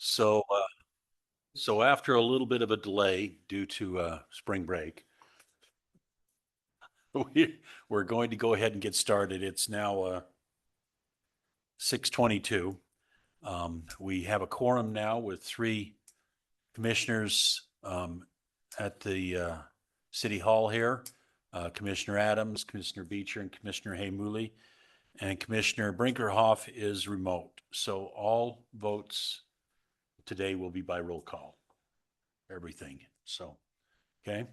So, so after a little bit of a delay due to spring break, we're going to go ahead and get started. It's now 6:22. We have a quorum now with three commissioners at the City Hall here. Commissioner Adams, Commissioner Beecher, and Commissioner Haymuli. And Commissioner Brinkerhoff is remote. So all votes today will be by roll call. Everything. So, okay.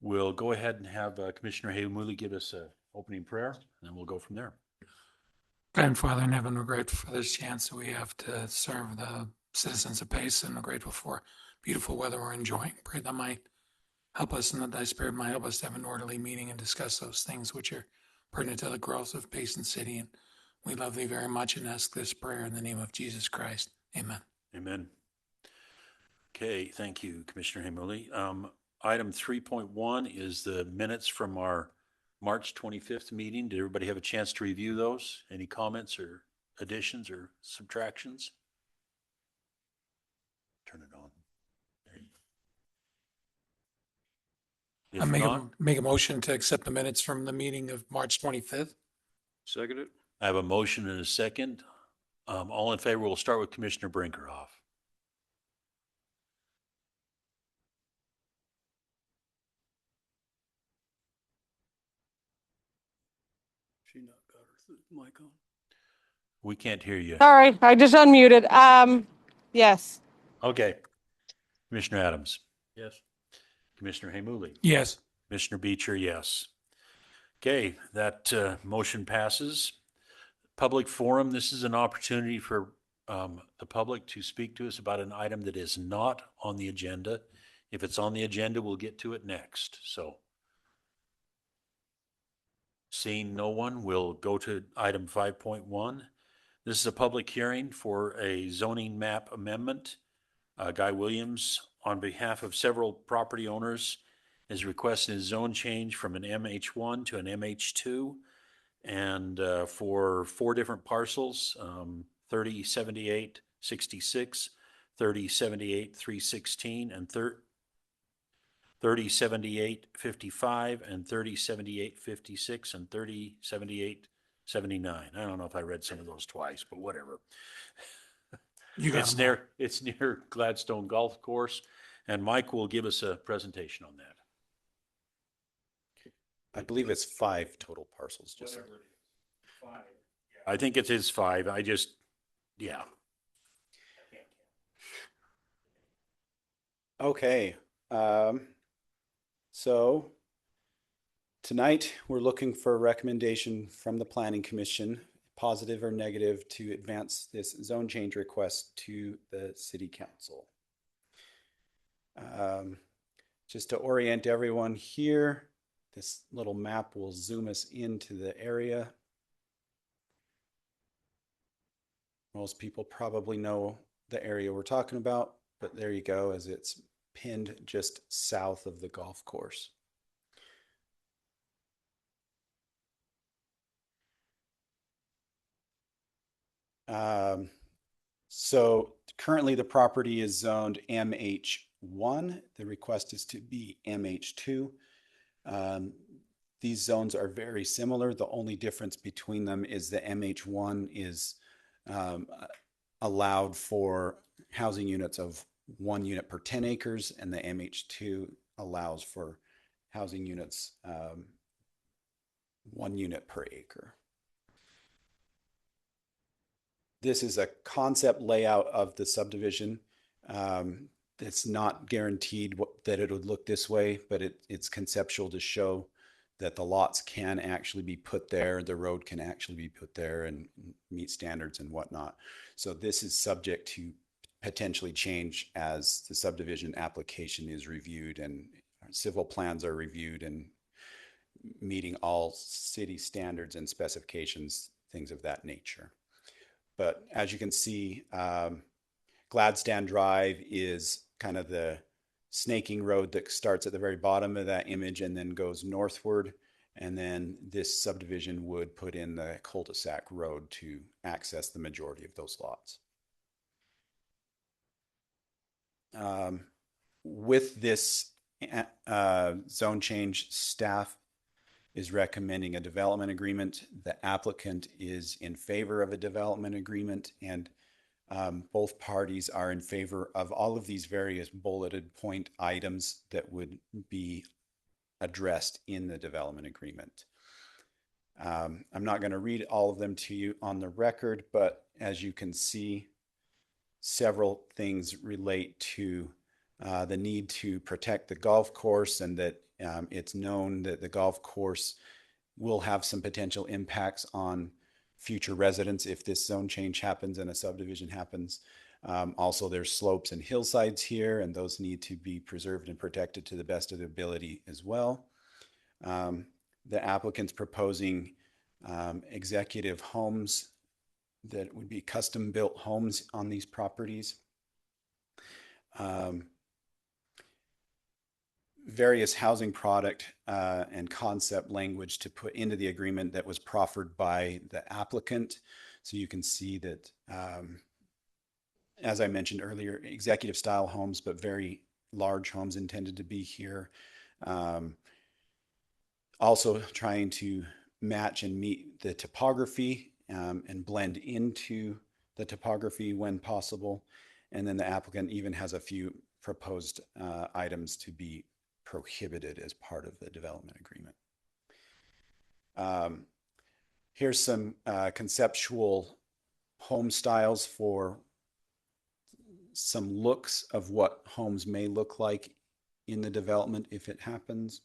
We'll go ahead and have Commissioner Haymuli give us an opening prayer, and then we'll go from there. Grandfather in heaven, we're grateful for this chance that we have to serve the citizens of Payson. We're grateful for beautiful weather we're enjoying. Pray that might help us and that thy spirit might help us to have an orderly meeting and discuss those things which are pertinent to the growth of Payson City. And we love thee very much and ask this prayer in the name of Jesus Christ. Amen. Amen. Okay, thank you, Commissioner Haymuli. Item 3.1 is the minutes from our March 25th meeting. Did everybody have a chance to review those? Any comments or additions or subtractions? Turn it on. I If not, make a motion to accept the minutes from the meeting of March 25th. Second it. I have a motion and a second. All in favor, we'll start with Commissioner Brinkerhoff. She not got her mic on. We can't hear you. Sorry, I just unmuted. Yes. Okay. Commissioner Adams. Yes. Commissioner Haymuli. Yes. Commissioner Beecher, yes. Okay, that motion passes. Public forum, this is an opportunity for the public to speak to us about an item that is not on the agenda. If it's on the agenda, we'll get to it next. So seeing no one, we'll go to item 5.1. This is a public hearing for a zoning map amendment. Guy Williams, on behalf of several property owners, is requesting a zone change from an MH1 to an MH2, and for four different parcels, 3078-66, 3078-316, and 3078-55, and 3078-56, and 3078-79. I don't know if I read some of those twice, but whatever. You got It's near Gladstone Golf Course, and Mike will give us a presentation on that. I believe it's 5 total parcels. Just Whatever it is. 5. I think it is 5. Yeah. okay. So tonight we're looking for a recommendation from the Planning Commission, positive or negative, to advance this zone change request to the City Council. Just to orient everyone here, this little map will zoom us into the area. Most people probably know the area we're talking about, but there you go, as it's pinned just south of the golf course. So currently the property is zoned MH1. The request is to be MH2. These zones are very similar. The only difference between them is the MH1 is allowed for housing units of 1 unit per 10 acres, and the MH2 allows for housing units 1 unit per acre. This is a concept layout of the subdivision. It's not guaranteed that it would look this way, but it's conceptual to show that the lots can actually be put there, the road can actually be put there and meet standards and whatnot. So this is subject to potentially change as the subdivision application is reviewed and civil plans are reviewed and meeting all city standards and specifications, things of that nature. But as you can see, Gladstone Drive is kind of the snaking road that starts at the very bottom of that image and then goes northward. And then this subdivision would put in the cul-de-sac road to access the majority of those lots. With this zone change, staff is recommending a development agreement. The applicant is in favor of a development agreement, and both parties are in favor of all of these various bulleted point items that would be addressed in the development agreement. I'm not going to read all of them to you on the record, but as you can see, several things relate to the need to protect the golf course, and that it's known that the golf course will have some potential impacts on future residents if this zone change happens and a subdivision happens. Also, there's slopes and hillsides here, and those need to be preserved and protected to the best of their ability as well. The applicant's proposing executive homes that would be custom built homes on these properties. Various housing product and concept language to put into the agreement that was proffered by the applicant. So you can see that, as I mentioned earlier, executive style homes, but very large homes intended to be here. Also trying to match and meet the topography and blend into the topography when possible. And then the applicant even has a few proposed items to be prohibited as part of the development agreement. Here's some conceptual home styles for some looks of what homes may look like in the development if it happens.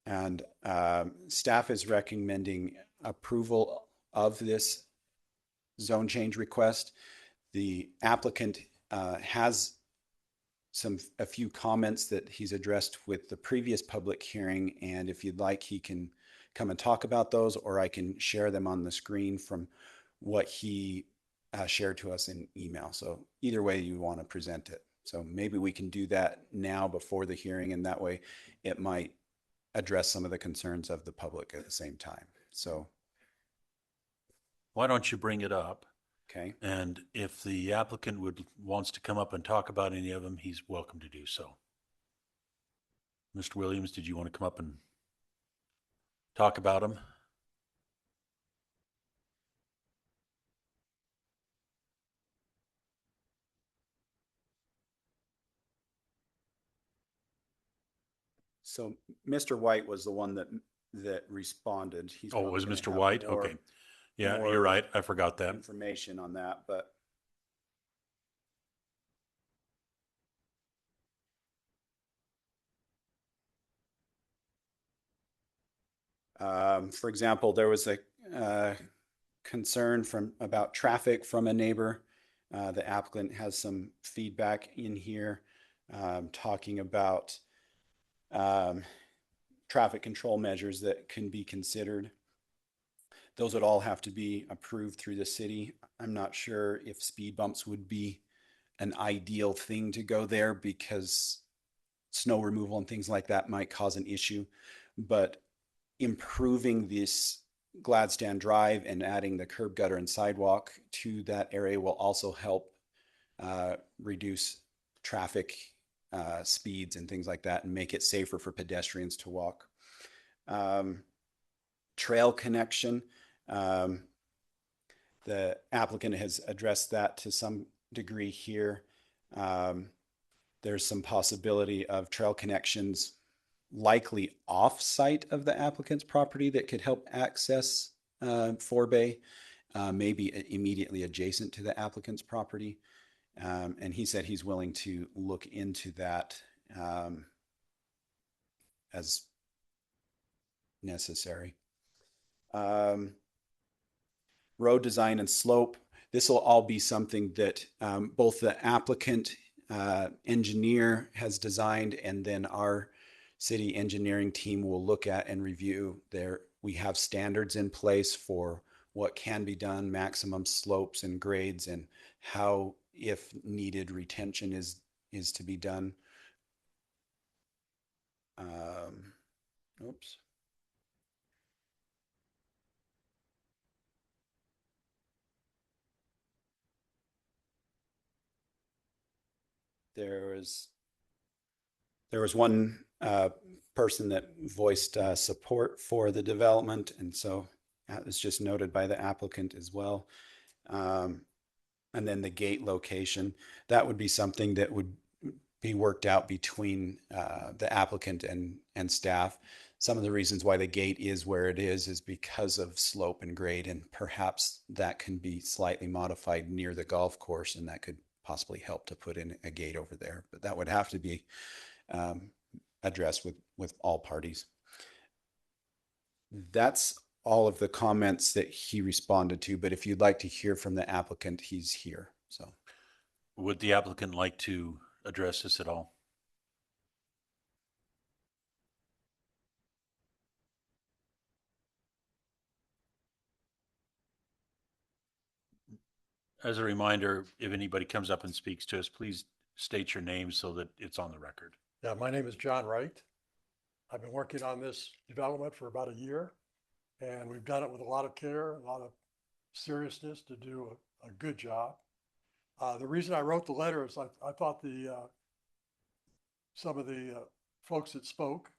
And staff is recommending approval of this zone change request. The applicant has a few comments that he's addressed with the previous public hearing, and if you'd like, he can come and talk about those, or I can share them on the screen from what he shared to us in email. So either way you want to present it. So maybe we can do that now before the hearing, and that way it might address some of the concerns of the public at the same time. So Why don't you bring it up? okay. And if the applicant wants to come up and talk about any of them, he's welcome to do so. Mr. Williams, did you want to come up and talk about them? So Mr. White was the one that responded. He's Oh, it was probably Mr. gonna have White? more Okay. Yeah, more you're right. I forgot that. information on that, but for example, there was a concern about traffic from a neighbor. The applicant has some feedback in here talking about traffic control measures that can be considered. Those would all have to be approved through the city. I'm not sure if speed bumps would be an ideal thing to go there, because snow removal and things like that might cause an issue. But improving this Gladstone Drive and adding the curb gutter and sidewalk to that area will also help reduce traffic speeds and things like that, and make it safer for pedestrians to walk. Trail connection. The applicant has addressed that to some degree here. There's some possibility of trail connections likely off-site of the applicant's property that could help access Forebay, maybe immediately adjacent to the applicant's property. And he said he's willing to look into that as necessary. Road design and slope. This will all be something that both the applicant engineer has designed, and then our city engineering team will look at and review. We have standards in place for what can be done, maximum slopes and grades, and how, if needed, retention is to be done. Oops. There was one person that voiced support for the development, and so that was just noted by the applicant as well. And then the gate location, that would be something that would be worked out between the applicant and staff. Some of the reasons why the gate is where it is because of slope and grade, and perhaps that can be slightly modified near the golf course, and that could possibly help to put in a gate over there. But that would have to be addressed with all parties. That's all of the comments that he responded to, but if you'd like to hear from the applicant, he's here. So Would the applicant like to address this at all? As a reminder, if anybody comes up and speaks to us, please state your name so that it's on the record. Yeah, my name is John Wright. I've been working on this development for about a year, and we've done it with a lot of care, a lot of seriousness to do a good job. The reason I wrote the letter is I thought some of the folks that spoke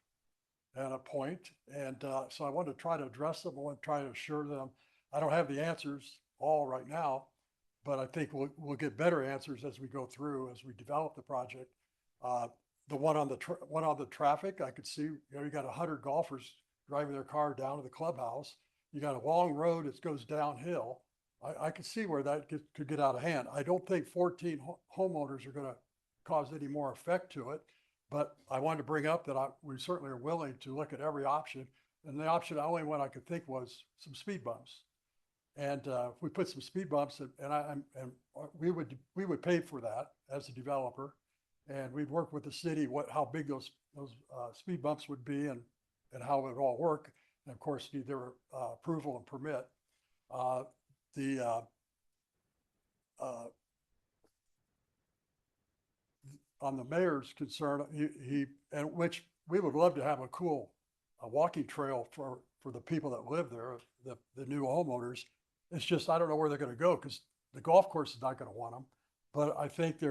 had a point, and so I wanted to try to address them. I want to try to assure them. I don't have the answers all right now, but I think we'll get better answers as we go through, as we develop the project. The one on the traffic, I could see, you got 100 golfers driving their car down to the clubhouse. You got a long road that goes downhill. I could see where that could get out of hand. I don't think 14 homeowners are going to cause any more effect to it, but I wanted to bring up that we certainly are willing to look at every option. And the option, the only one I could think was some speed bumps. And if we put some speed bumps, and we would pay for that as a developer, and we'd work with the city how big those speed bumps would be and how it would all work. And of course, need their approval and permit. On the mayor's concern, and which we would love to have a cool walking trail for the people that live there, the new homeowners. It's just, I don't know where they're going to go because the golf course is not going to want them. But I think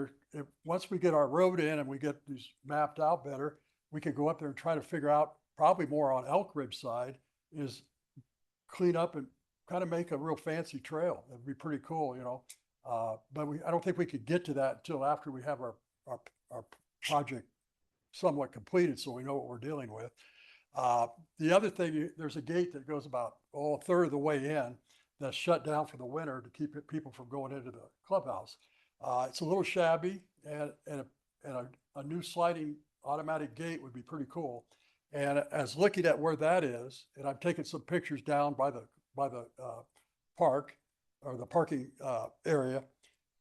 once we get our road in and we get these mapped out better, we can go up there and try to figure out, probably more on Elk Ridge side, is clean up and kind of make a real fancy trail. That'd be pretty cool, but I don't think we could get to that until after we have our project somewhat completed, so we know what we're dealing with. The other thing, there's a gate that goes about a third of the way in that's shut down for the winter to keep people from going into the clubhouse. It's a little shabby, and a new sliding automatic gate would be pretty cool. And as looking at where that is, and I've taken some pictures down by the park or the parking area,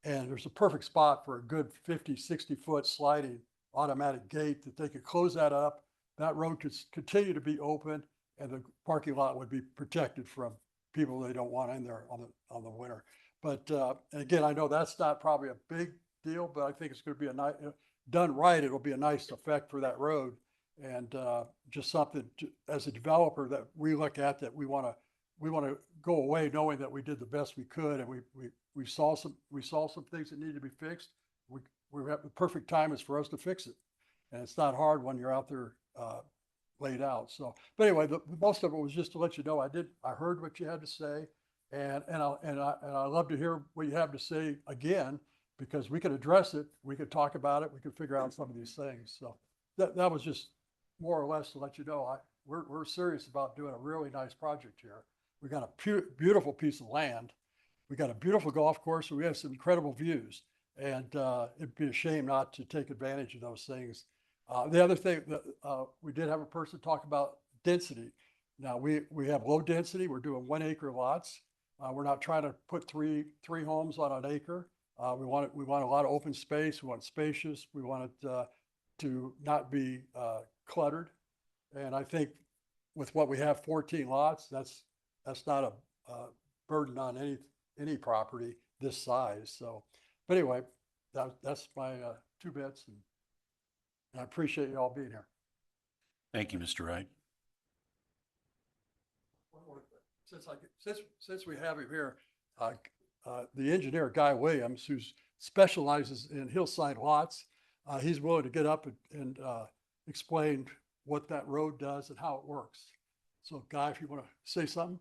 and there's a perfect spot for a good 50, 60 foot sliding automatic gate that they could close that up. That road could continue to be open, and the parking lot would be protected from people they don't want in there on the winter. But and again, I know that's not probably a big deal, but I think it's going to be a nice, done right, it'll be a nice effect for that road, and just something as a developer that we look at, that we want to go away knowing that we did the best we could, and we saw some things that needed to be fixed. We have the perfect time is for us to fix it, and it's not hard when you're out there laid out. So, but anyway, most of it was just to let you know I heard what you had to say, and I love to hear what you have to say again, because we could address it, we could talk about it, we could figure out some of these things. So that was just more or less to let you know we're serious about doing a really nice project here. We got a beautiful piece of land. We got a beautiful golf course, and we have some incredible views. And it'd be a shame not to take advantage of those things. The other thing that we did have a person talk about density. Now we have low density. We're doing 1 acre lots. We're not trying to put three homes on an acre. We want a lot of open space. We want it spacious. We want it to not be cluttered. And I think with what we have, 14 lots, that's not a burden on any property this size. So, but anyway, that's my 2 bits, and I appreciate you all being here. Thank you, Mr. Wright. One more thing. Since we have him here, the engineer Guy Williams, who specializes in hillside lots, he's willing to get up and explain what that road does and how it works. So Guy, if you want to say something?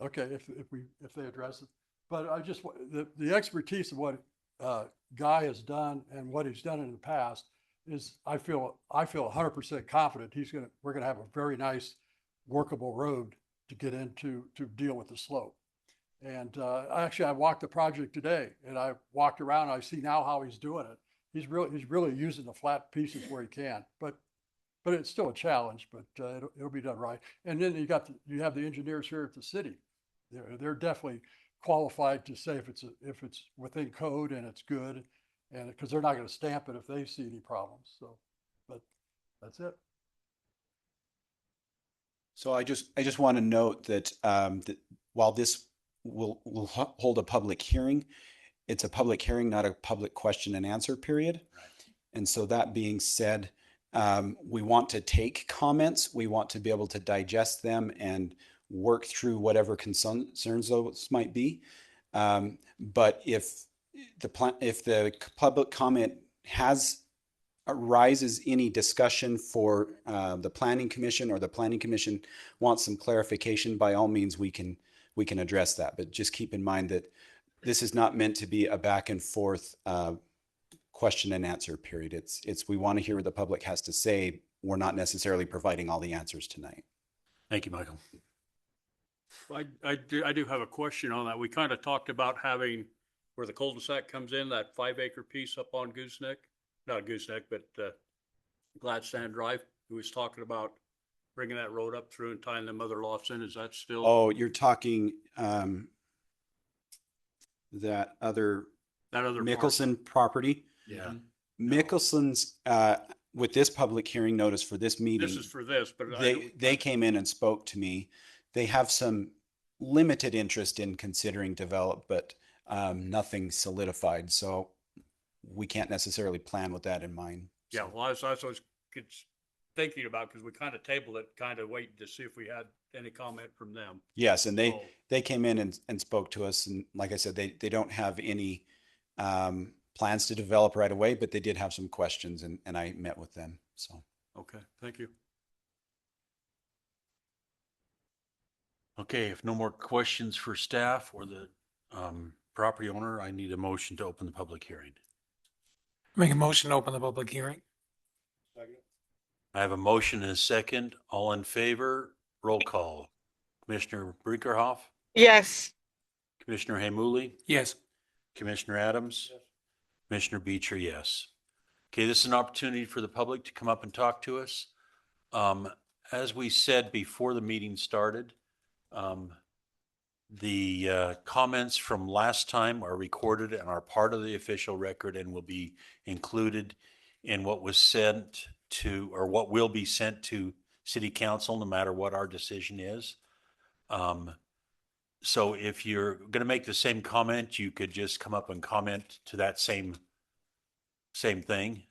Okay, if they address it, but I just, the expertise of what Guy has done and what he's done in the past is, I feel 100% confident we're gonna have a very nice workable road to get into, to deal with the slope. And actually, I walked the project today, and I walked around, and I see now how he's doing it. He's really using the flat pieces where he can, but it's still a challenge, but it'll be done right. And then you have the engineers here at the city. They're definitely qualified to say if it's within code and it's good, and because they're not going to stamp it if they see any problems. So, but that's it. So I just want to note that, that while this will hold a public hearing, it's a public hearing, not a public question and answer period. Right. And so that being said, we want to take comments. We want to be able to digest them and work through whatever concerns those might be. But if the public comment arises any discussion for the planning commission, or the planning commission wants some clarification, by all means we can address that. But just keep in mind that this is not meant to be a back and forth question and answer period. It's we want to hear what the public has to say. We're not necessarily providing all the answers tonight. Thank you, Michael. I do have a question on that. We kind of talked about having where the cul-de-sac comes in, that 5-acre piece up on Gooseneck, not Gooseneck, but Gladstone Drive. Who was talking about bringing that road up through and tying them other lots in. Is that still? Oh, you're talking that other Mickelson property? Yeah. Mickelson's, with this public hearing notice for this meeting. This is for this, but They came in and spoke to me. They have some limited interest in considering develop, but nothing solidified. So we can't necessarily plan with that in mind. yeah, well, that's what I was thinking about, because we kind of tabled it, kind of waiting to see if we had any comment from them. Yes, and So, they came in and spoke to us, and like I said, they don't have any plans to develop right away, but they did have some questions, and I met with them. So okay, thank you. Okay, if no more questions for staff or the property owner, I need a motion to open the public hearing. Make a motion to open the public hearing. I have a motion and a second. All in favor, roll call. Commissioner Brinkerhoff, Yes. Commissioner Hamuli, Yes. Commissioner Adams, Commissioner Beecher, yes. Okay, this is an opportunity for the public to come up and talk to us. As we said before the meeting started, the comments from last time are recorded and are part of the official record and will be included in what was sent to, or what will be sent to City Council, no matter what our decision is. So if you're going to make the same comment, you could just come up and comment to that same thing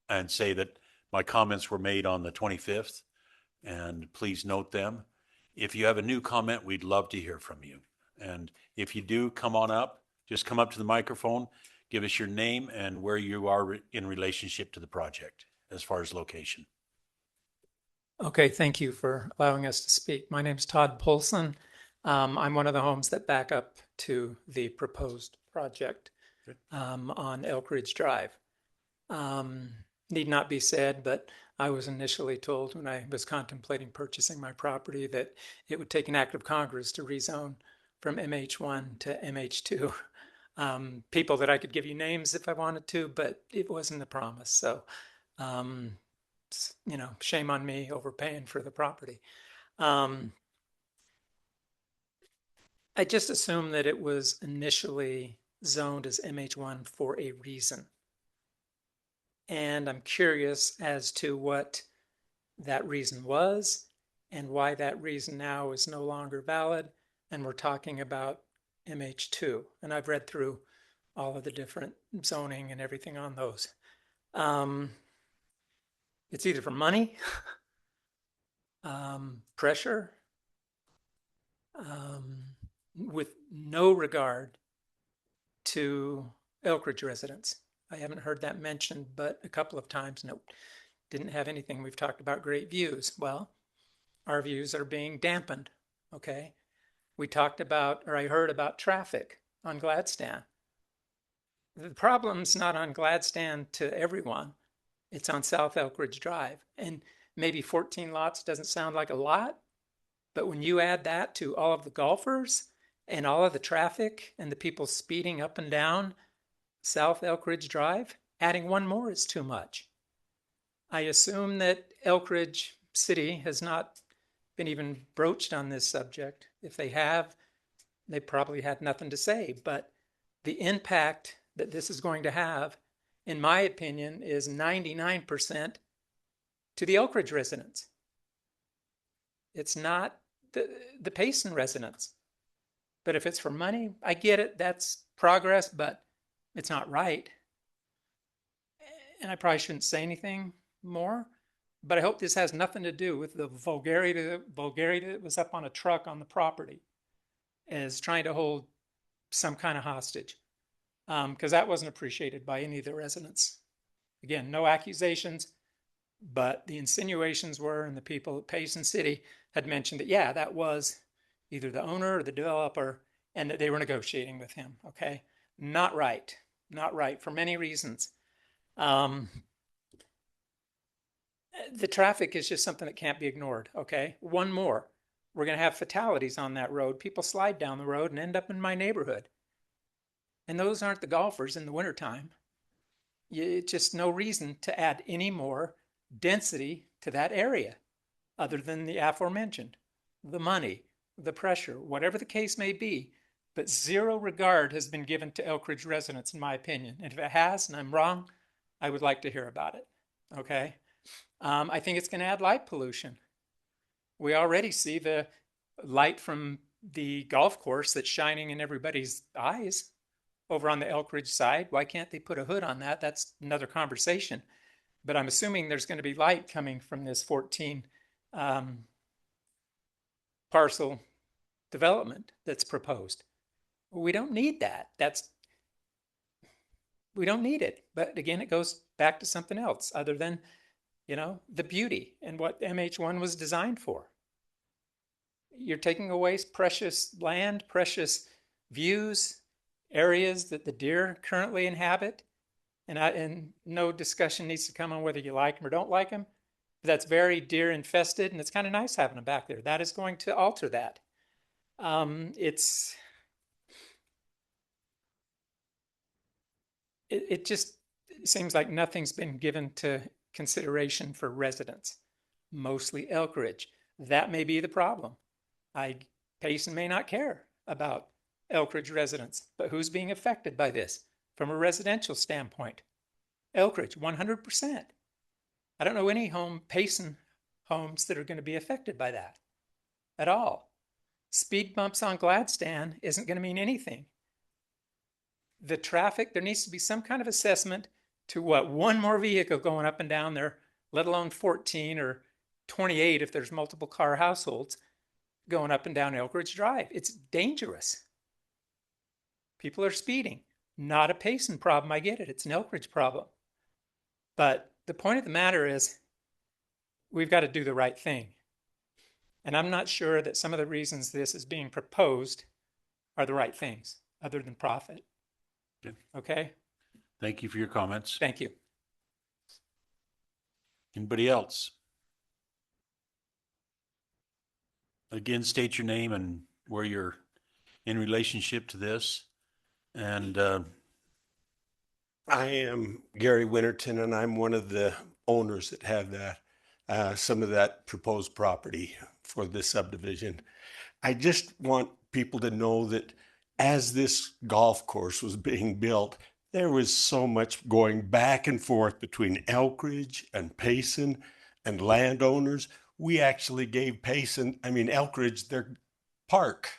and say that my comments were made on the 25th, and please note them. If you have a new comment, we'd love to hear from you. And if you do, come on up, just come up to the microphone, give us your name and where you are in relationship to the project as far as location. Okay, thank you for allowing us to speak. My name's Todd Polson. I'm one of the homes that back up to the proposed project on Elk Ridge Drive. Need not be said, but I was initially told when I was contemplating purchasing my property that it would take an act of Congress to rezone from MH1 to MH2. People that I could give you names if I wanted to, but it wasn't a promise. So, you know, shame on me overpaying for the property. I just assumed that it was initially zoned as MH1 for a reason. And I'm curious as to what that reason was and why that reason now is no longer valid. And we're talking about MH2. And I've read through all of the different zoning and everything on those. It's either for money, pressure, with no regard to Elkridge residents. I haven't heard that mentioned but a couple of times. Nope, didn't have anything. We've talked about great views. Well, our views are being dampened, okay? We talked about, or I heard about traffic on Gladstone. The problem's not on Gladstone to everyone. It's on South Elkridge Drive. And maybe 14 lots doesn't sound like a lot, but when you add that to all of the golfers and all of the traffic and the people speeding up and down South Elkridge Drive, adding one more is too much. I assume that Elkridge City has not been even broached on this subject. If they have, they probably had nothing to say. But the impact that this is going to have, in my opinion, is 99% to the Elkridge residents. It's not the Payson residents. But if it's for money, I get it. That's progress, but it's not right. And I probably shouldn't say anything more, but I hope this has nothing to do with the vulgarity that was up on a truck on the property as trying to hold some kind of hostage, because that wasn't appreciated by any of the residents. Again, no accusations, but the insinuations were, and the people at Payson City had mentioned that, yeah, that was either the owner or the developer, and that they were negotiating with him. Okay, not right, not right for many reasons. The traffic is just something that can't be ignored. Okay, one more. We're going to have fatalities on that road. People slide down the road and end up in my neighborhood. And those aren't the golfers in the wintertime. Just no reason to add any more density to that area other than the aforementioned, the money, the pressure, whatever the case may be. But zero regard has been given to Elkridge residents, in my opinion. And if it has, and I'm wrong, I would like to hear about it. Okay. I think it's going to add light pollution. We already see the light from the golf course that's shining in everybody's eyes over on the Elkridge side. Why can't they put a hood on that? That's another conversation. But I'm assuming there's going to be light coming from this 14 parcel development that's proposed. We don't need that. We don't need it. But again, it goes back to something else other than, the beauty and what MH1 was designed for. You're taking away precious land, precious views, areas that the deer currently inhabit. And no discussion needs to come on whether you like them or don't like them. But that's very deer infested, and it's kind of nice having them back there. That is going to alter that. It just seems like nothing's been given to consideration for residents, mostly Elkridge. That may be the problem. Payson may not care about Elkridge residents, but who's being affected by this from a residential standpoint? Elkridge, 100%. I don't know any Payson homes that are going to be affected by that at all. Speed bumps on Gladstone isn't going to mean anything. The traffic, there needs to be some kind of assessment to one more vehicle going up and down there, let alone 14 or 28 if there's multiple car households going up and down Elkridge Drive. It's dangerous. People are speeding. Not a Payson problem, I get it. It's an Elkridge problem. But the point of the matter is we've got to do the right thing. And I'm not sure that some of the reasons this is being proposed are the right things other than profit. Okay? Thank you for your comments. Thank you. Anybody else? Again, state your name and where you're in relationship to this. And I am Gary Winterton, and I'm one of the owners that have that, some of that proposed property for this subdivision. I just want people to know that as this golf course was being built, there was so much going back and forth between Elkridge and Payson and landowners. We actually gave Elkridge their park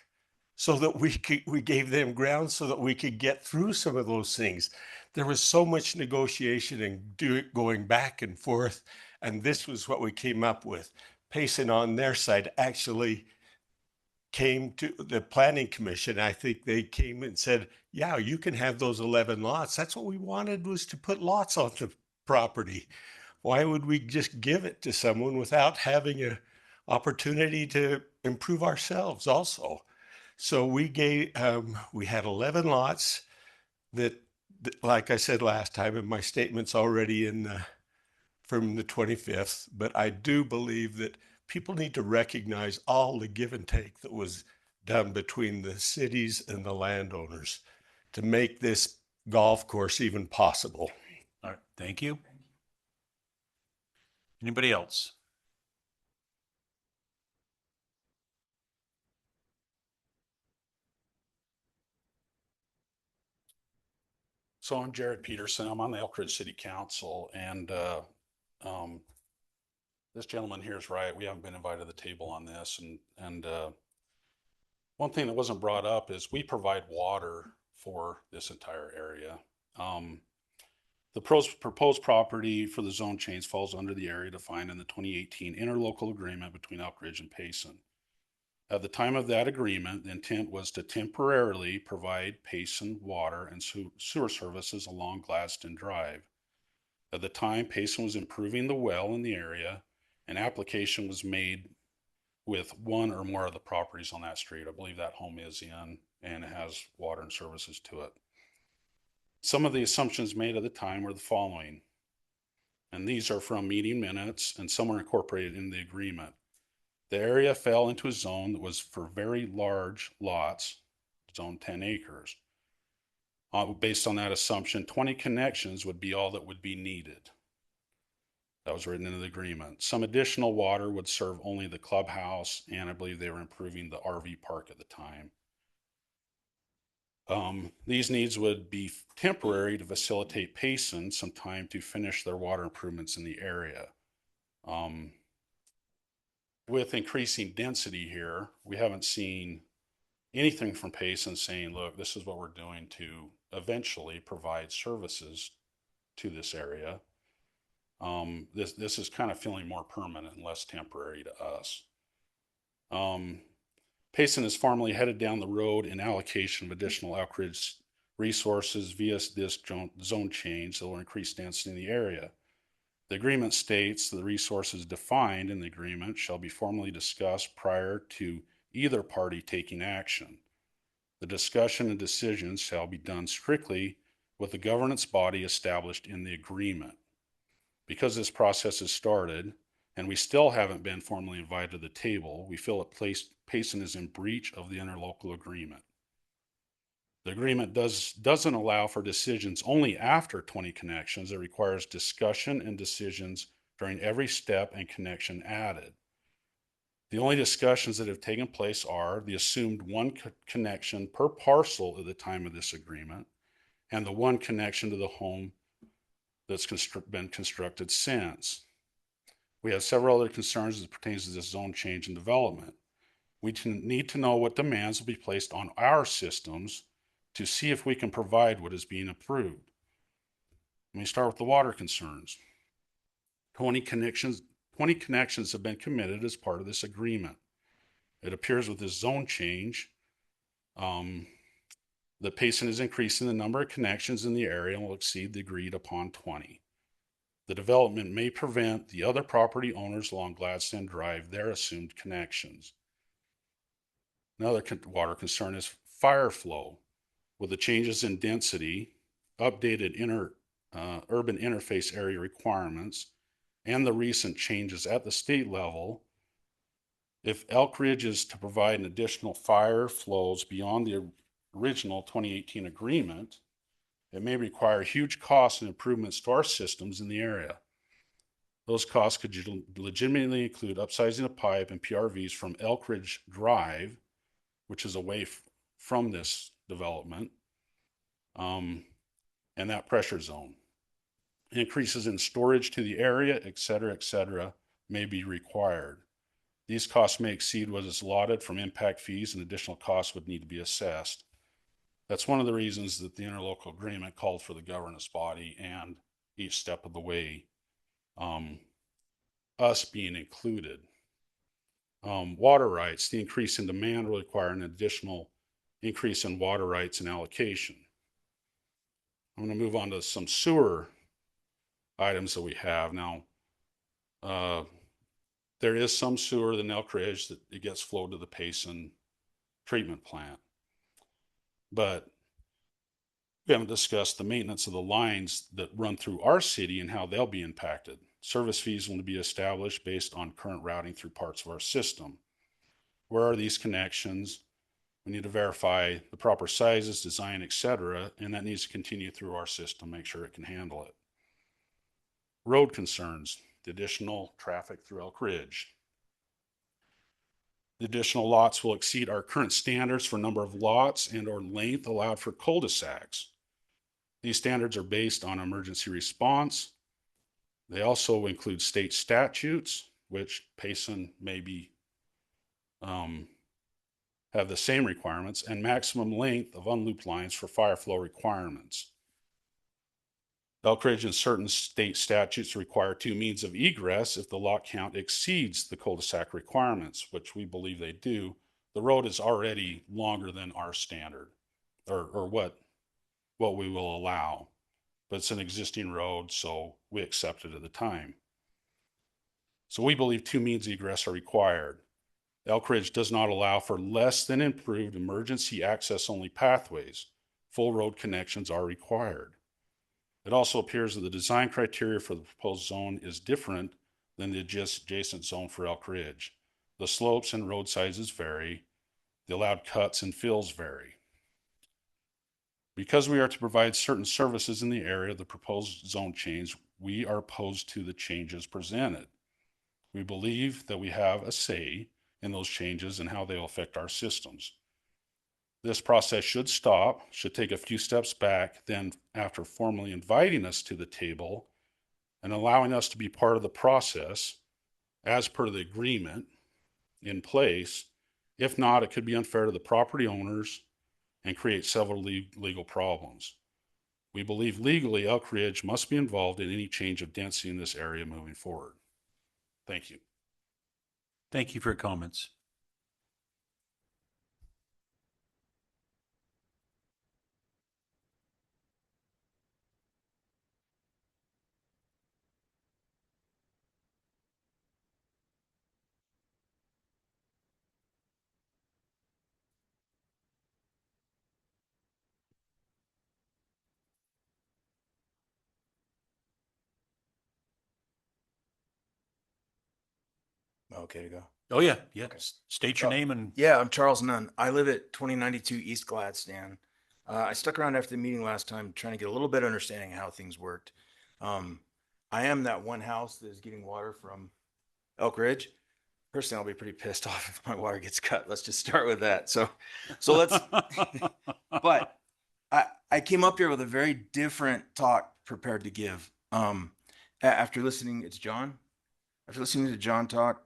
so that we gave them ground so that we could get through some of those things. There was so much negotiation and going back and forth, and this was what we came up with. Payson on their side actually came to the planning commission. I think they came and said, yeah, you can have those 11 lots. That's what we wanted, was to put lots on the property. Why would we just give it to someone without having a opportunity to improve ourselves also? So we had 11 lots that, like I said last time, and my statement's already in from the 25th, but I do believe that people need to recognize all the give and take that was done between the cities and the landowners to make this golf course even possible. All right, thank you. Anybody else? So I'm Jared Peterson. I'm on the Elk Ridge City Council, and um, this gentleman here is right. We haven't been invited to the table on this, and one thing that wasn't brought up is we provide water for this entire area. The proposed property for the zone change falls under the area defined in the 2018 interlocal agreement between Elk Ridge and Payson. At the time of that agreement, the intent was to temporarily provide Payson water and sewer services along Gladstone Drive. At the time, Payson was improving the well in the area. An application was made with one or more of the properties on that street. I believe that home is in, and it has water and services to it. Some of the assumptions made at the time were the following, and these are from meeting minutes, and some are incorporated in the agreement. The area fell into a zone that was for very large lots, zone 10 acres. Based on that assumption, 20 connections would be all that would be needed. That was written into the agreement. Some additional water would serve only the clubhouse, and I believe they were improving the RV park at the time. These needs would be temporary to facilitate Payson some time to finish their water improvements in the area. With increasing density here, we haven't seen anything from Payson saying, look, this is what we're doing to eventually provide services to this area. This is kind of feeling more permanent and less temporary to us. Payson is formally headed down the road in allocation of additional Elk Ridge resources via this zone change that will increase density in the area. The agreement states the resources defined in the agreement shall be formally discussed prior to either party taking action. The discussion and decisions shall be done strictly with the governance body established in the agreement. Because this process has started and we still haven't been formally invited to the table, we feel that Payson is in breach of the interlocal agreement. The agreement doesn't allow for decisions only after 20 connections. It requires discussion and decisions during every step and connection added. The only discussions that have taken place are the assumed one connection per parcel at the time of this agreement and the one connection to the home that's been constructed since. We have several other concerns as it pertains to this zone change and development. We need to know what demands will be placed on our systems to see if we can provide what is being approved. Let me start with the water concerns. 20 connections have been committed as part of this agreement. It appears with this zone change, that Payson is increasing the number of connections in the area and will exceed the agreed upon 20. The development may prevent the other property owners along Gladstone Drive their assumed connections. Another water concern is fire flow. With the changes in density, updated urban interface area requirements, and the recent changes at the state level, if Elk Ridge is to provide an additional fire flows beyond the original 2018 agreement, it may require huge costs and improvements to our systems in the area. Those costs could legitimately include upsizing a pipe and PRVs from Elk Ridge Drive, which is away from this development, and that pressure zone. Increases in storage to the area, et cetera, may be required. These costs may exceed what is allotted from impact fees, and additional costs would need to be assessed. That's one of the reasons that the interlocal agreement called for the governance body and each step of the way, us being included. Water rights, the increase in demand will require an additional increase in water rights and allocation. I'm going to move on to some sewer items that we have now. There is some sewer in Elk Ridge that it gets flowed to the Payson treatment plant, but we haven't discussed the maintenance of the lines that run through our city and how they'll be impacted. Service fees will be established based on current routing through parts of our system. Where are these connections? We need to verify the proper sizes, design, etc., and that needs to continue through our system, make sure it can handle it. Road concerns, the additional traffic through Elk Ridge. The additional lots will exceed our current standards for number of lots and or length allowed for cul-de-sacs. These standards are based on emergency response. They also include state statutes, which Payson may be have the same requirements, and maximum length of unlooped lines for fire flow requirements. Elk Ridge and certain state statutes require 2 means of egress if the lot count exceeds the cul-de-sac requirements, which we believe they do. The road is already longer than our standard, or what we will allow, but it's an existing road, so we accept it at the time. So we believe 2 means of egress are required. Elk Ridge does not allow for less than improved emergency access only pathways. Full road connections are required. It also appears that the design criteria for the proposed zone is different than the adjacent zone for Elk Ridge. The slopes and road sizes vary. The allowed cuts and fills vary. Because we are to provide certain services in the area of the proposed zone change, we are opposed to the changes presented. We believe that we have a say in those changes and how they will affect our systems. This process should stop, should take a few steps back, then after formally inviting us to the table and allowing us to be part of the process as per the agreement in place. If not, it could be unfair to the property owners and create several legal problems. We believe legally Elk Ridge must be involved in any change of density in this area moving forward. Thank you. Thank you for your comments. Okay to go. Oh, yeah, yeah. Okay. State your name and Yeah, I'm Charles Nunn. I live at 2092 East Gladstone. I stuck around after the meeting last time trying to get a little bit of understanding of how things worked. I am that one house that is getting water from Elk Ridge. Personally, I'll be pretty pissed off if my water gets cut. Let's just start with that. So let's, but I came up here with a very different talk prepared to give. After listening, it's John. After listening to John talk,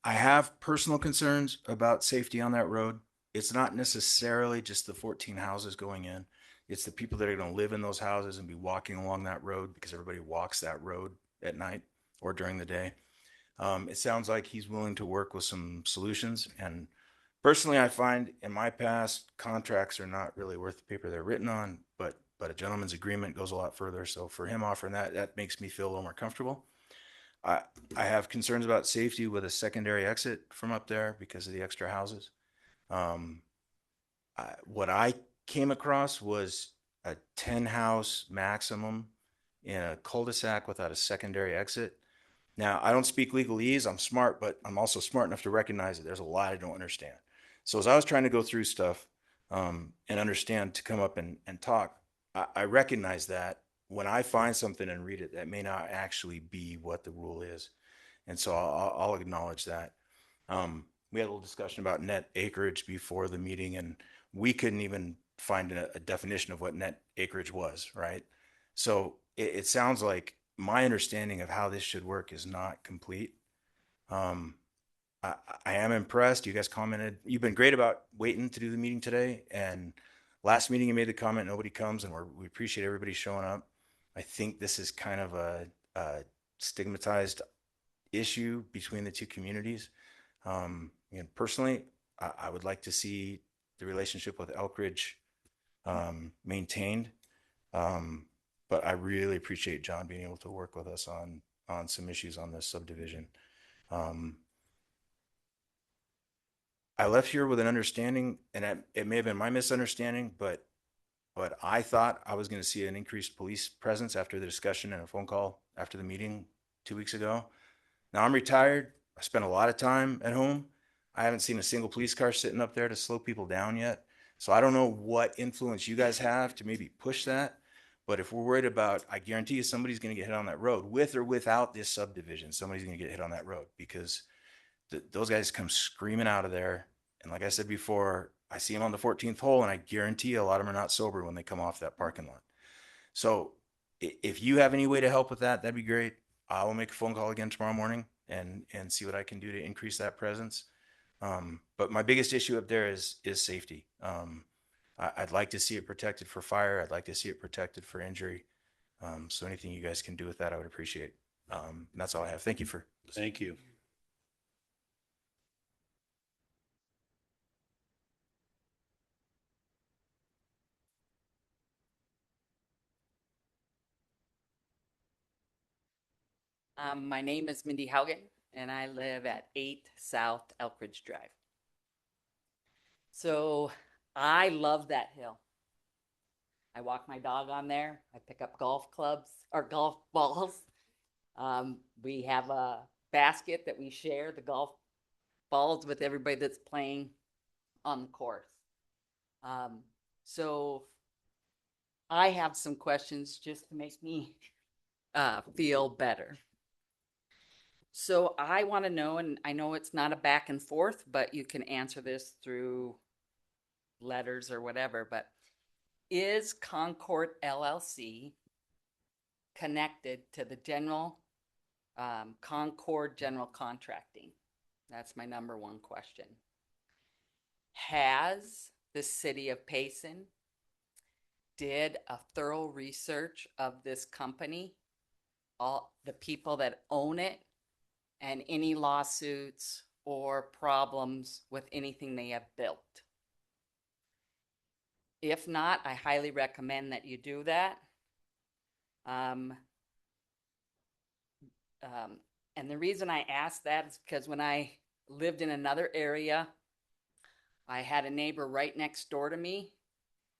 I have personal concerns about safety on that road. It's not necessarily just the 14 houses going in. It's the people that are going to live in those houses and be walking along that road, because everybody walks that road at night or during the day. It sounds like he's willing to work with some solutions. And personally, I find in my past, contracts are not really worth the paper they're written on, but a gentleman's agreement goes a lot further. So for him offering that makes me feel a little more comfortable. I have concerns about safety with a secondary exit from up there because of the extra houses. What I came across was a 10 house maximum in a cul-de-sac without a secondary exit. Now, I don't speak legalese. I'm smart, but I'm also smart enough to recognize that there's a lot I don't understand. So as I was trying to go through stuff and understand to come up and talk, I recognize that when I find something and read it, that may not actually be what the rule is. And so I'll acknowledge that. We had a little discussion about net acreage before the meeting, and we couldn't even find a definition of what net acreage was, right? So it sounds like my understanding of how this should work is not complete. I am impressed. You guys commented. You've been great about waiting to do the meeting today. And last meeting, you made the comment, nobody comes, and we appreciate everybody showing up. I think this is kind of a stigmatized issue between the two communities. And personally, I would like to see the relationship with Elk Ridge maintained. But I really appreciate John being able to work with us on some issues on this subdivision. I left here with an understanding, and it may have been my misunderstanding, but I thought I was going to see an increased police presence after the discussion and a phone call after the meeting 2 weeks ago. Now I'm retired. I spent a lot of time at home. I haven't seen a single police car sitting up there to slow people down yet. So I don't know what influence you guys have to maybe push that. But if we're worried about, I guarantee you somebody's going to get hit on that road, with or without this subdivision. Somebody's going to get hit on that road because those guys come screaming out of there. And like I said before, I see them on the 14th hole, and I guarantee you a lot of them are not sober when they come off that parking lot. So if you have any way to help with that, that'd be great. I will make a phone call again tomorrow morning and see what I can do to increase that presence. But my biggest issue up there is safety. I'd like to see it protected for fire. I'd like to see it protected for injury. So anything you guys can do with that, I would appreciate. And that's all I have. Thank you for listening. Thank you. My name is Mindy Haugen, and I live at 8 South Elkridge Drive. So I love that hill. I walk my dog on there. I pick up golf clubs or golf balls. We have a basket that we share the golf balls with everybody that's playing on the course. So I have some questions just to make me feel better. So I want to know, and I know it's not a back and forth, but you can answer this through letters or whatever, but is Concord LLC connected to the Concord General Contracting? That's my number one question. Has the city of Payson did a thorough research of this company, all the people that own it, and any lawsuits or problems with anything they have built? If not, I highly recommend that you do that. And the reason I ask that is because when I lived in another area, I had a neighbor right next door to me.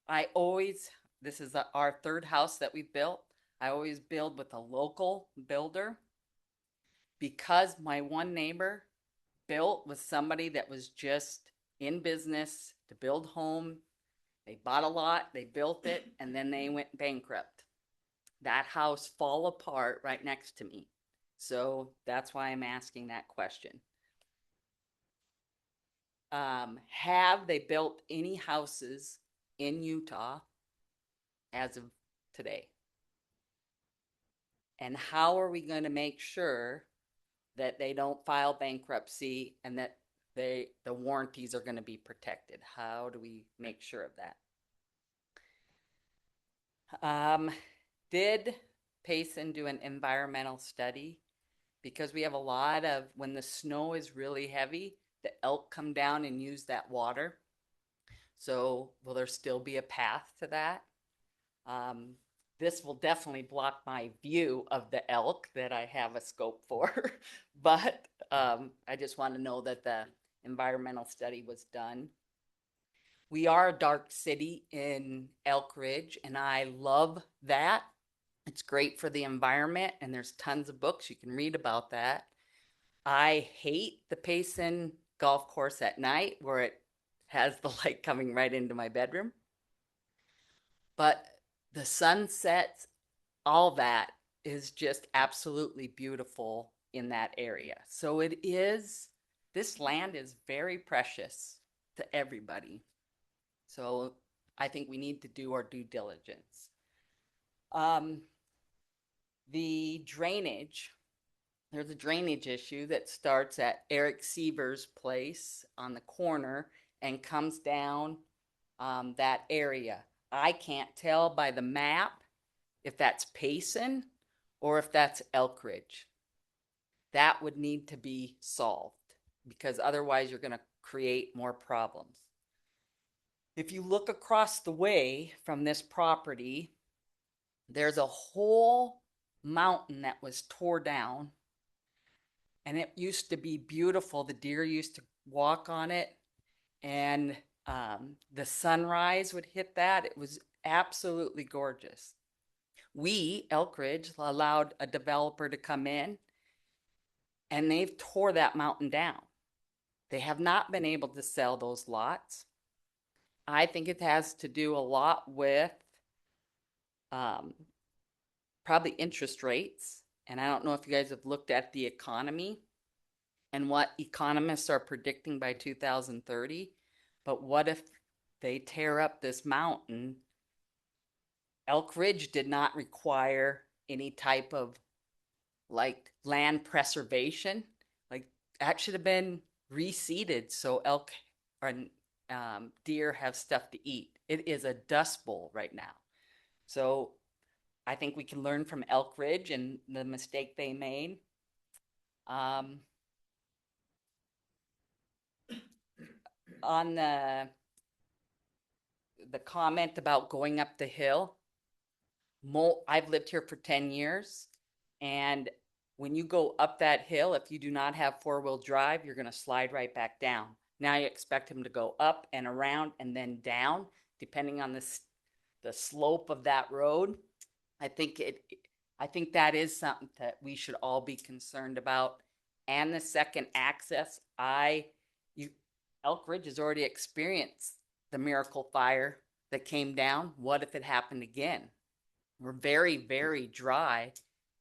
This is our third house that we built. I always build with a local builder, because my one neighbor built with somebody that was just in business to build home. They bought a lot, they built it, and then they went bankrupt. That house fall apart right next to me. So that's why I'm asking that question. Have they built any houses in Utah as of today? And how are we going to make sure that they don't file bankruptcy and that the warranties are going to be protected? How do we make sure of that? Did Payson do an environmental study? Because we have a lot of, when the snow is really heavy, the elk come down and use that water. So will there still be a path to that? This will definitely block my view of the elk that I have a scope for, but I just want to know that the environmental study was done. We are a dark city in Elk Ridge, and I love that. It's great for the environment, and there's tons of books you can read about that. I hate the Payson golf course at night where it has the light coming right into my bedroom. But the sunsets, all that is just absolutely beautiful in that area. So this land is very precious to everybody. So I think we need to do our due diligence. The drainage, there's a drainage issue that starts at Eric Seaver's place on the corner and comes down that area. I can't tell by the map if that's Payson or if that's Elk Ridge. That would need to be solved. because otherwise you're going to create more problems. If you look across the way from this property, there's a whole mountain that was tore down, and it used to be beautiful. The deer used to walk on it, and the sunrise would hit that. It was absolutely gorgeous. We, Elk Ridge, allowed a developer to come in, and they've tore that mountain down. They have not been able to sell those lots. I think it has to do a lot with probably interest rates. And I don't know if you guys have looked at the economy and what economists are predicting by 2030. But what if they tear up this mountain? Elk Ridge did not require any type of like land preservation. Like that should have been reseeded so elk or deer have stuff to eat. It is a dust bowl right now. So I think we can learn from Elk Ridge and the mistake they made. On the comment about going up the hill, I've lived here for 10 years, and when you go up that hill, if you do not have four-wheel drive, you're going to slide right back down. Now you expect him to go up and around and then down, depending on the slope of that road. I think that is something that we should all be concerned about. And the second access, Elk Ridge has already experienced the miracle fire that came down. What if it happened again? We're very, very dry.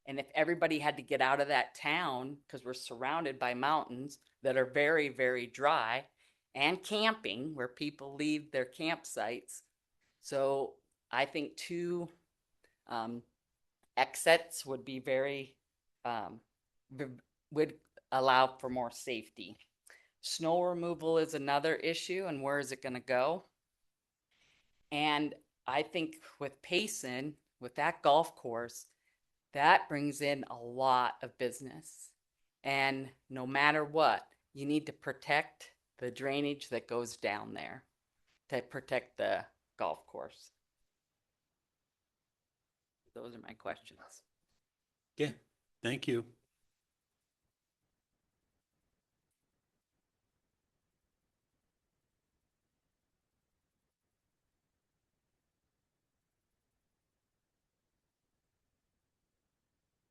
And if everybody had to get out of that town, because we're surrounded by mountains that are very, very dry, and camping where people leave their campsites. So I think two exits would be would allow for more safety. Snow removal is another issue, and where is it going to go? And I think with Payson, with that golf course, that brings in a lot of business. And no matter what, you need to protect the drainage that goes down there to protect the golf course. Those are my questions. Yeah, thank you.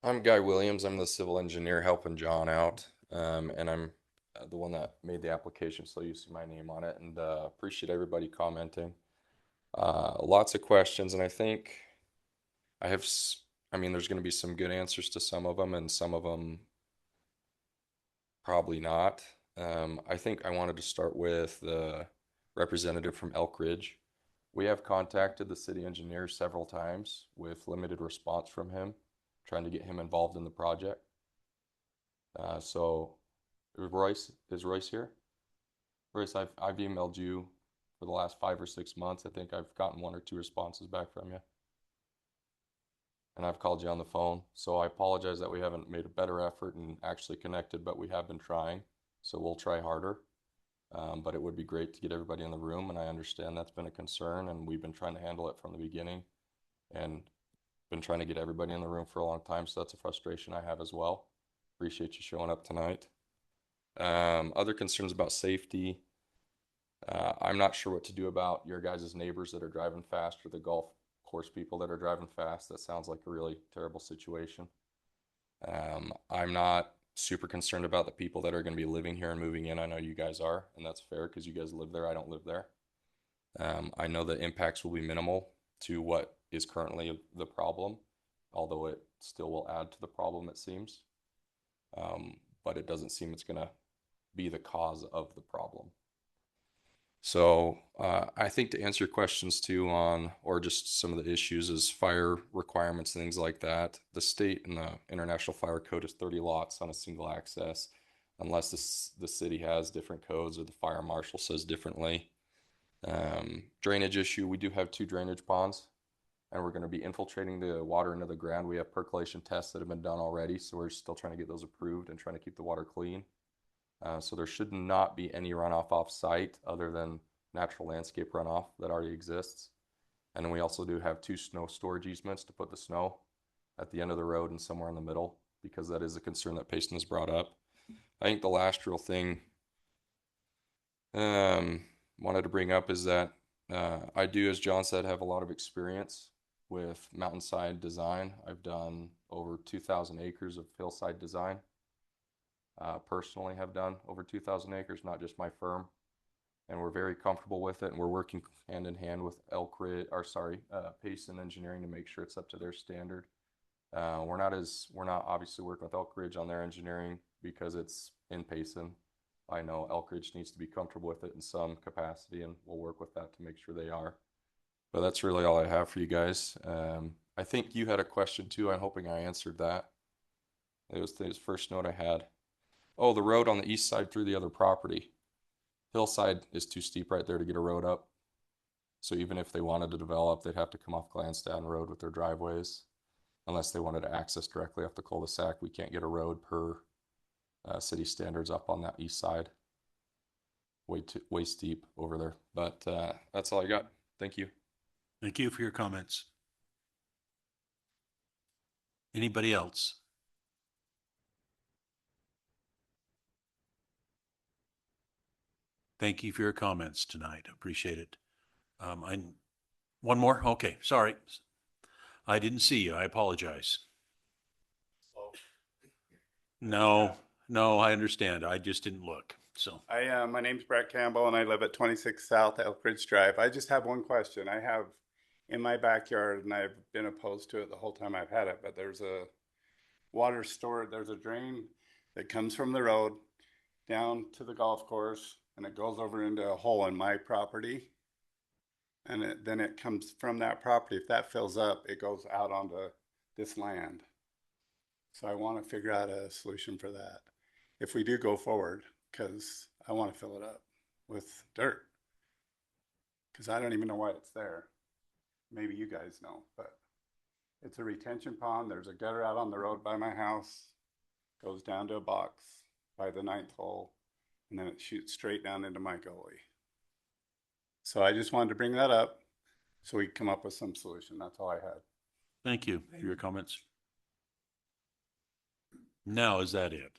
I'm Guy Williams. I'm the civil engineer helping John out. And I'm the one that made the application, so you see my name on it. And appreciate everybody commenting. Lots of questions, and I think I mean, there's going to be some good answers to some of them, and some of them probably not. I think I wanted to start with the representative from Elk Ridge. We have contacted the city engineer several times with limited response from him, trying to get him involved in the project. So is Royce here? Royce, I've emailed you for the last 5 or 6 months. I think I've gotten 1 or 2 responses back from you. And I've called you on the phone. So I apologize that we haven't made a better effort and actually connected, but we have been trying. So we'll try harder. But it would be great to get everybody in the room, and I understand that's been a concern, and we've been trying to handle it from the beginning and been trying to get everybody in the room for a long time. So that's a frustration I have as well. Appreciate you showing up tonight. Other concerns about safety. I'm not sure what to do about your guys' neighbors that are driving fast, or the golf course people that are driving fast. That sounds like a really terrible situation. I'm not super concerned about the people that are going to be living here and moving in. I know you guys are, and that's fair because you guys live there. I don't live there. I know the impacts will be minimal to what is currently the problem, although it still will add to the problem, it seems. But it doesn't seem it's going to be the cause of the problem. So I think to answer your questions too on, or just some of the issues, is fire requirements and things like that. The state and the International Fire Code is 30 lots on a single access, unless the city has different codes or the fire marshal says differently. Drainage issue, we do have 2 drainage ponds, and we're going to be infiltrating the water into the ground. We have percolation tests that have been done already, so we're still trying to get those approved and trying to keep the water clean. So there should not be any runoff off site other than natural landscape runoff that already exists. And then we also do have 2 snow storage easements to put the snow at the end of the road and somewhere in the middle, because that is a concern that Payson has brought up. I think the last real thing wanted to bring up is that I do, as John said, have a lot of experience with mountainside design. I've done over 2,000 acres of hillside design. Personally have done over 2,000 acres, not just my firm. And we're very comfortable with it, and we're working hand in hand with Payson Engineering to make sure it's up to their standard. We're not obviously working with Elk Ridge on their engineering because it's in Payson. I know Elk Ridge needs to be comfortable with it in some capacity, and we'll work with that to make sure they are. But that's really all I have for you guys. I think you had a question too. I'm hoping I answered that. It was the first note I had. Oh, the road on the east side through the other property. Hillside is too steep right there to get a road up. So even if they wanted to develop, they'd have to come off Glansdown Road with their driveways. Unless they wanted to access directly off the cul-de-sac, we can't get a road per city standards up on that east side. Way steep over there. But that's all I got. Thank you. Thank you for your comments. Anybody else? Thank you for your comments tonight. Appreciate it. One more? Okay, sorry. I didn't see you. I apologize. No, I understand. I just didn't look. So My name's Brett Campbell, and I live at 26 South Elk Ridge Drive. I just have one question. I have in my backyard, and I've been opposed to it the whole time I've had it, but there's a water store. There's a drain that comes from the road down to the golf course, and it goes over into a hole in my property. And then it comes from that property. If that fills up, it goes out onto this land. So I want to figure out a solution for that if we do go forward, because I want to fill it up with dirt, because I don't even know why it's there. Maybe you guys know, but it's a retention pond. There's a gutter out on the road by my house, goes down to a box by the 9th hole, and then it shoots straight down into my gully. So I just wanted to bring that up so we can come up with some solution. That's all I had. thank you for your comments. Now, is that it?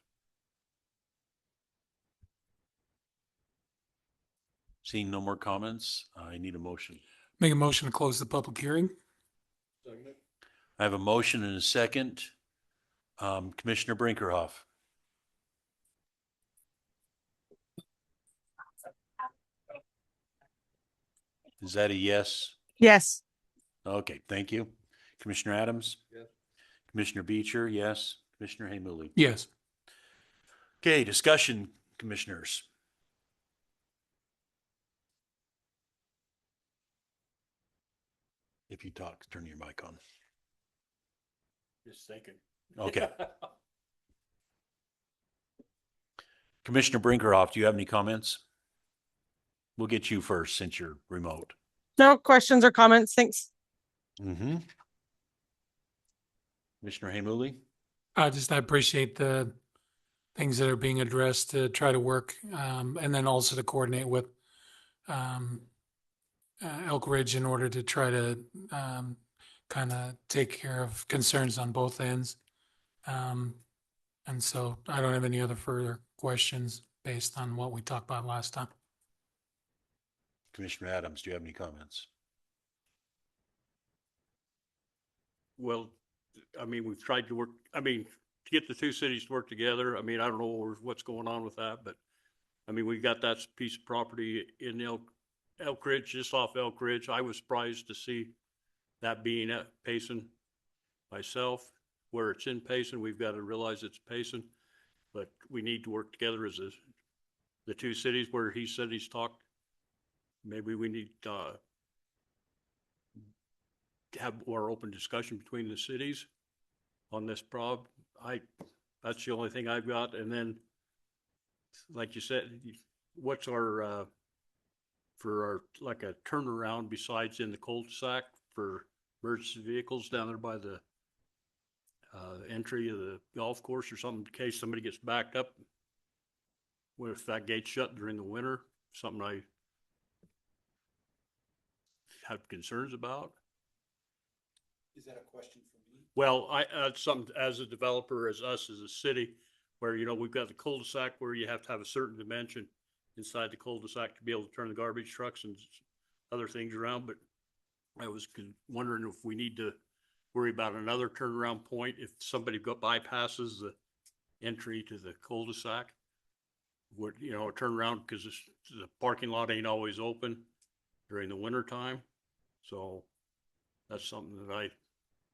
Seeing no more comments, I need a motion. Make a motion to close the public hearing. I have a motion and a second. Commissioner Brinkerhoff. Is that a yes? Yes. Okay, thank you. Commissioner Adams? Yes. Commissioner Beecher, yes. Commissioner Hamuli? Yes. Okay, discussion, commissioners. If you talk, turn your mic on. Just thinking. Okay. Commissioner Brinkerhoff, do you have any comments? We'll get you first since you're remote. No questions or comments. Thanks. Mm-hmm. Commissioner Hamuli? I appreciate the things that are being addressed to try to work, and then also to coordinate with Elk Ridge in order to try to kind of take care of concerns on both ends. And so I don't have any other further questions based on what we talked about last time. Commissioner Adams, do you have any comments? Well, I mean, we've tried to work, to get the 2 cities to work together. I don't know what's going on with that, but we got that piece of property in Elk Ridge, just off Elk Ridge. I was surprised to see that being at Payson myself. Where it's in Payson, we've got to realize it's Payson, but we need to work together as the 2 cities where he said he's talked. Maybe we need to have more open discussion between the cities on this problem. That's the only thing I've got. And then, like you said, what's our like a turnaround besides in the cul-de-sac for emergency vehicles down there by the entry of the golf course or something in case somebody gets backed up? with that gate shut during the winter, something I have concerns about. Is that a question for me? Well, something as a developer, as us, as a city, where, you know, we've got the cul-de-sac where you have to have a certain dimension inside the cul-de-sac to be able to turn the garbage trucks and other things around, but I was wondering if we need to worry about another turnaround point if somebody bypasses the entry to the cul-de-sac. Would, you know, a turnaround, because the parking lot ain't always open during the winter time. So that's something that I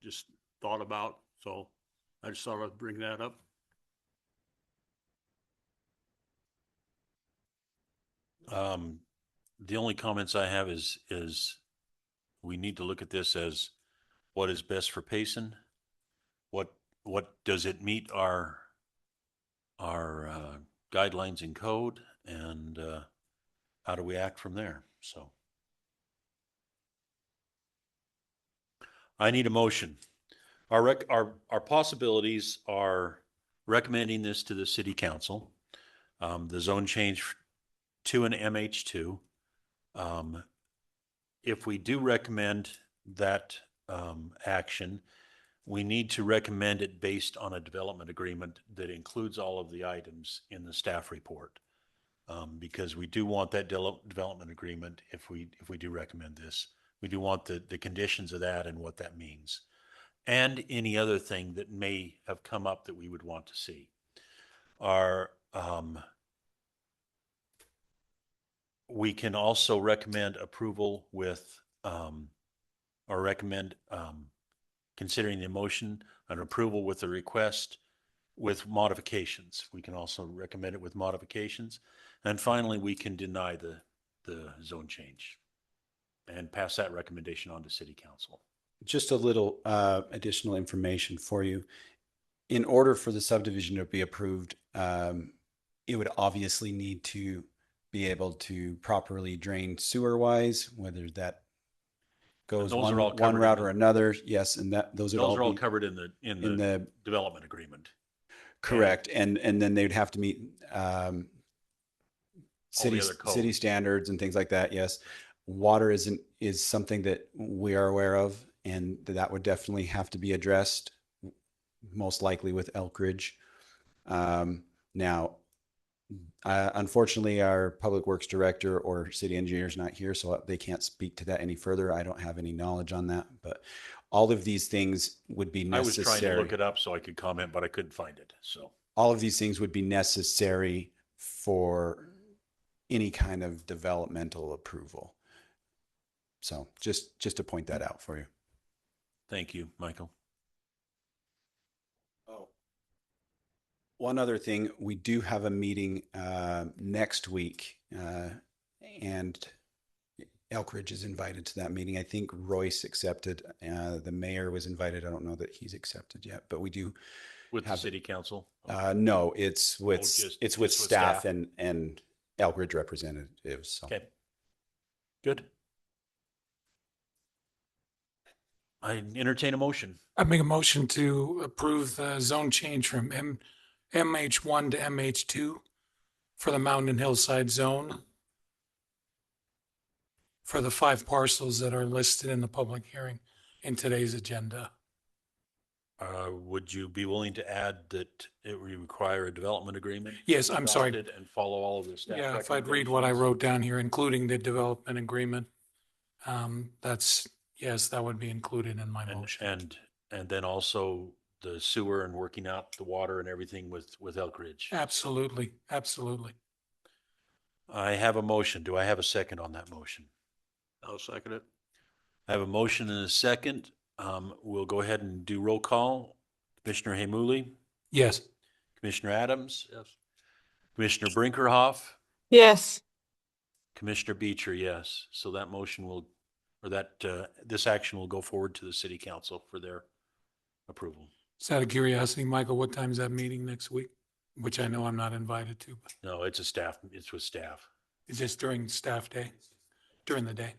just thought about. So I just thought I'd bring that up. The only comments I have is we need to look at this as what is best for Payson. What does it meet our guidelines and code, and how do we act from there? So I need a motion. Our possibilities are recommending this to the city council, the zone change to an MH2. If we do recommend that action, we need to recommend it based on a development agreement that includes all of the items in the staff report. Because we do want that development agreement if we do recommend this. We do want the conditions of that and what that means. And any other thing that may have come up that we would want to see. We can also recommend approval with, or recommend considering the motion an approval with the request with modifications. We can also recommend it with modifications. And finally, we can deny the zone change and pass that recommendation on to city council. Just a little additional information for you. In order for the subdivision to be approved, it would obviously need to be able to properly drain sewer wise, whether that goes those are all one covered route in or the- another. Yes, and those would Those are all be covered in the development agreement. correct. And then they'd have to meet city other codes. city standards and things like that. Yes, water is something that we are aware of, and that would definitely have to be addressed, most likely with Elk Ridge. Now, unfortunately, our public works director or city engineer is not here, so they can't speak to that any further. I don't have any knowledge on that, but all of these things would be I was necessary. trying to look it up so I could comment, but I couldn't find it. So all of these things would be necessary for any kind of developmental approval. So just to point that out for you. thank you, Michael. Oh, one other thing, we do have a meeting next week, and Elk Ridge is invited to that meeting. I think Royce accepted. The mayor was invited. I don't know that he's accepted yet, but we do With the have city council? no, it's with just with with staff, staff. and Elk Ridge representatives. So. Okay. Good. I entertain a motion. I make a motion to approve the zone change from MH1 to MH2 for the Mountain and Hillside Zone for the 5 parcels that are listed in the public hearing in today's agenda. Would you be willing to add that it would require a development agreement? Yes, I'm sorry. adopted And follow all of the staff Yeah, if I'd read what I recommendations? wrote down here, including the development agreement, yes, that would be included in my motion. And then also the sewer and working out the water and everything with Elk Ridge. Absolutely, absolutely. I have a motion. Do I have a second on that motion? I'll second it. I have a motion and a second. We'll go ahead and do roll call. Commissioner Hamuli, Yes. Commissioner Adams, Yes. Commissioner Brinkerhoff, Yes. Commissioner Beecher, yes. So that motion will, or that, this action will go forward to the city council for their approval. Just out of curiosity, Michael, what time is that meeting next week? Which I know I'm not invited to, but No, it's with staff. it's just during staff day, during the day.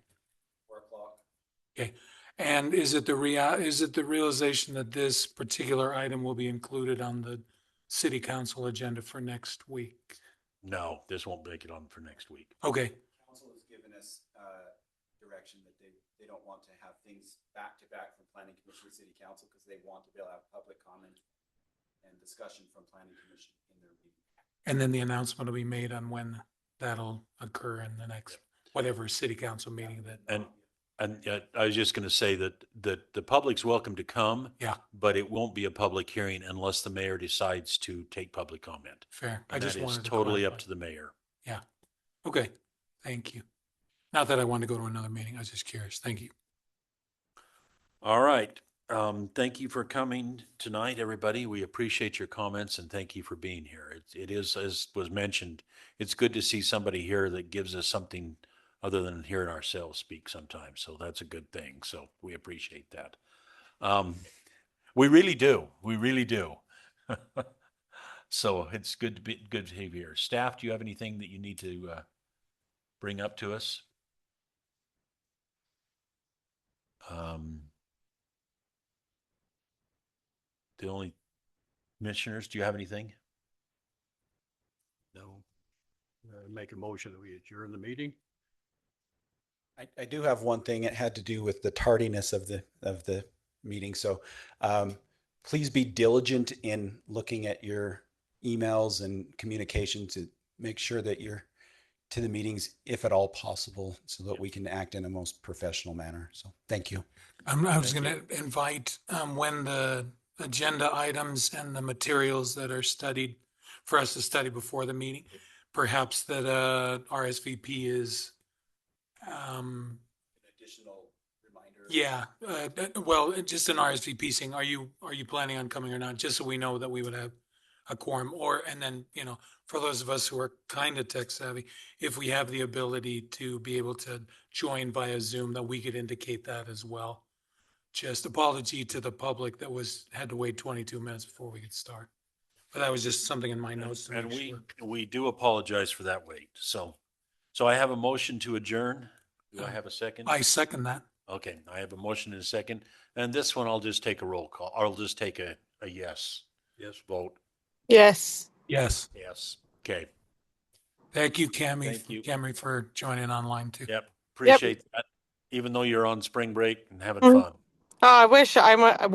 4 o'clock. Okay. And is it the realization that this particular item will be included on the city council agenda for next week? No, this won't make it on for next week. Okay, Council has given us direction that they don't want to have things back to back from planning commission to city council because they want to be able to have public comment and discussion from planning commission in their meeting. and then the announcement will be made on when that'll occur in the next, whatever city council meeting that. And I was just going to say that the public's welcome to come. Yeah. But it won't be a public hearing unless the mayor decides to take public comment. Fair. I And just that is wanted to totally up clarify. to the mayor. Yeah. Okay. Thank you. Not that I want to go to another meeting. I was just curious. Thank you. All right. Thank you for coming tonight, everybody. We appreciate your comments and thank you for being here. It is, as was mentioned, it's good to see somebody here that gives us something other than hearing ourselves speak sometimes. So that's a good thing. So we appreciate that. We really do. We really do. So it's good to be here. Staff, do you have anything that you need to bring up to us? The only commissioners, do you have anything? No. Make a motion that we adjourn the meeting. I do have one thing. It had to do with the tardiness of the meeting. So please be diligent in looking at your emails and communication to make sure that you're to the meetings, if at all possible, so that we can act in a most professional manner. So thank you. I was going to invite when the agenda items and the materials that are studied for us to study before the meeting, perhaps that RSVP is An additional reminder. yeah, well, just an RSVP saying, are you planning on coming or not? Just so we know that we would have a quorum, and then, for those of us who are kind of tech savvy, if we have the ability to be able to join via Zoom, that we could indicate that as well. Just apology to the public that had to wait 22 minutes before we could start. But that was just something in my notes to And make sure. we do apologize for that wait. So I have a motion to adjourn. Do I have a second? I second that. Okay, I have a motion and a second. And this one, I'll just take a roll call. I'll just take a yes vote. Yes. Yes. Yes. Okay. Thank you, Cammy, Thank you. Camry, for joining online too. Yep. Appreciate that. Even though you're on spring break and having Mhm. fun. I wish I'm